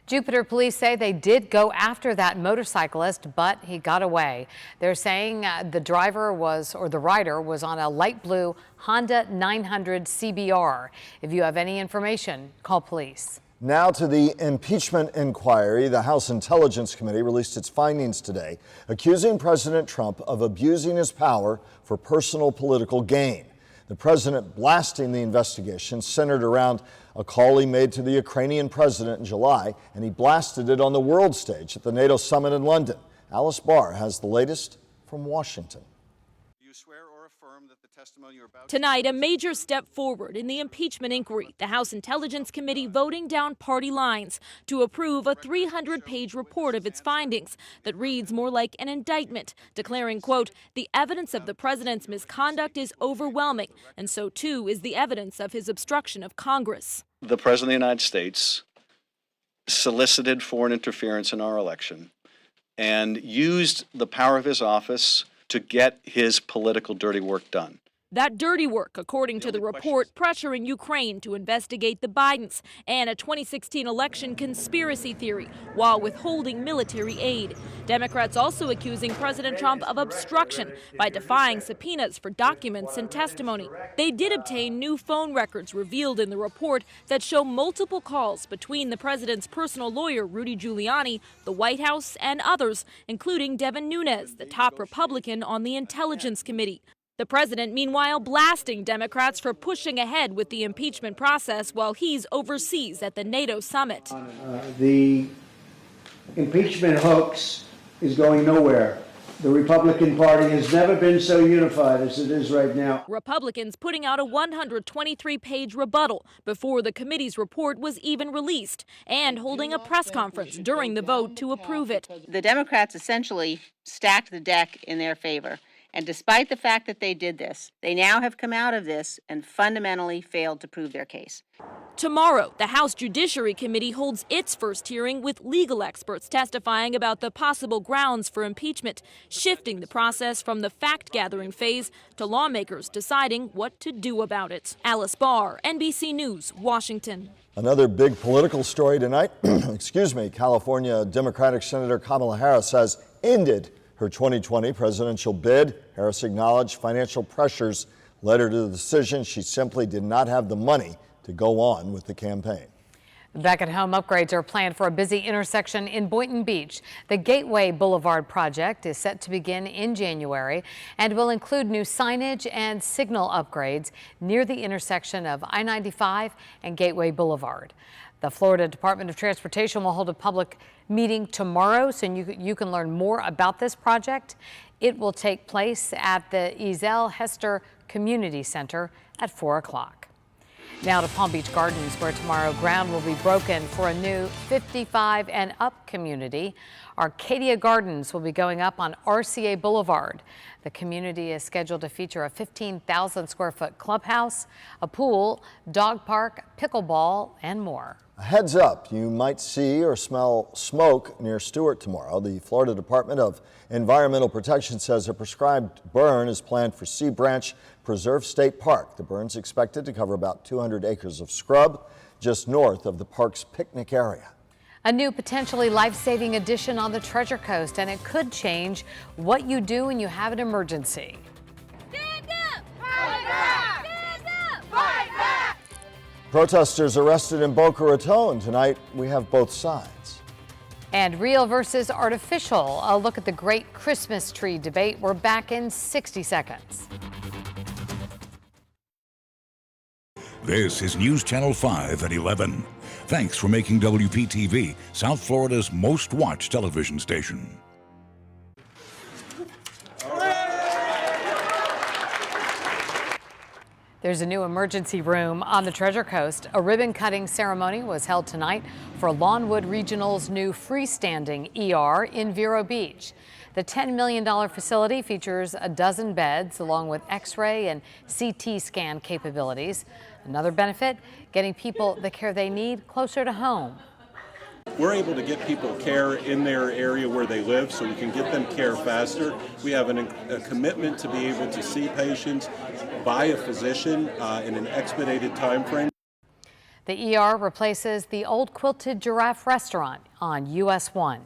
Jupiter police say they did go after that motorcyclist, but he got away. They're saying the rider was on a light blue Honda 900 CBR. If you have any information, call police. Now to the impeachment inquiry. The House Intelligence Committee released its findings today, accusing President Trump of abusing his power for personal political gain. The president blasting the investigation centered around a call he made to the Ukrainian president in July, and he blasted it on the world stage at the NATO summit in London. Alice Barr has the latest from Washington. Do you swear or affirm that the testimony you're about Tonight, a major step forward in the impeachment inquiry. The House Intelligence Committee voting down party lines to approve a 300-page report of its findings that reads more like an indictment, declaring, quote, the evidence of the president's misconduct is overwhelming, and so too is the evidence of his obstruction of Congress. The President of the United States solicited foreign interference in our election and used the power of his office to get his political dirty work done. That dirty work, according to the report, pressuring Ukraine to investigate the Bidens and a 2016 election conspiracy theory while withholding military aid. Democrats also accusing President Trump of obstruction by defying subpoenas for documents and testimony. They did obtain new phone records revealed in the report that show multiple calls between the president's personal lawyer, Rudy Giuliani, the White House, and others, including Devin Nunes, the top Republican on the Intelligence Committee. The president, meanwhile, blasting Democrats for pushing ahead with the impeachment process while he's overseas at the NATO summit. The impeachment hoax is going nowhere. The Republican Party has never been so unified as it is right now. Republicans putting out a 123-page rebuttal before the committee's report was even released and holding a press conference during the vote to approve it. The Democrats essentially stacked the deck in their favor. And despite the fact that they did this, they now have come out of this and fundamentally failed to prove their case. Tomorrow, the House Judiciary Committee holds its first hearing with legal experts testifying about the possible grounds for impeachment, shifting the process from the fact-gathering phase to lawmakers deciding what to do about it. Alice Barr, NBC News, Washington. Another big political story tonight. California Democratic Senator Kamala Harris has ended her 2020 presidential bid. Harris acknowledged financial pressures led her to the decision. She simply did not have the money to go on with the campaign. Back at home, upgrades are planned for a busy intersection in Boynton Beach. The Gateway Boulevard project is set to begin in January and will include new signage and signal upgrades near the intersection of I-95 and Gateway Boulevard. The Florida Department of Transportation will hold a public meeting tomorrow so you can learn more about this project. It will take place at the Ezel Hester Community Center at 4 o'clock. Now to Palm Beach Gardens, where tomorrow ground will be broken for a new 55 and up community. Arcadia Gardens will be going up on RCA Boulevard. The community is scheduled to feature a 15,000 square foot clubhouse, a pool, dog park, pickleball, and more. A heads up, you might see or smell smoke near Stewart tomorrow. The Florida Department of Environmental Protection says a prescribed burn is planned for Sea Branch Preserve State Park. The burn's expected to cover about 200 acres of scrub just north of the park's picnic area. A new potentially life-saving addition on the Treasure Coast, and it could change what you do when you have an emergency. Stand up! Fight back! Stand up! Fight back! Protesters arrested in Boca Raton. Tonight, we have both sides. And real versus artificial. A look at the great Christmas tree debate. We're back in 60 seconds. This is News Channel 5 at 11. Thanks for making WPTV South Florida's most watched television station. There's a new emergency room on the Treasure Coast. A ribbon-cutting ceremony was held tonight for Lawnwood Regional's new freestanding ER in Vero Beach. The $10 million facility features a dozen beds along with X-ray and CT scan capabilities. Another benefit, getting people the care they need closer to home. We're able to get people care in their area where they live so we can get them care faster. We have a commitment to be able to see patients by a physician in an expedited time frame. The ER replaces the old Quilted Giraffe restaurant on US 1.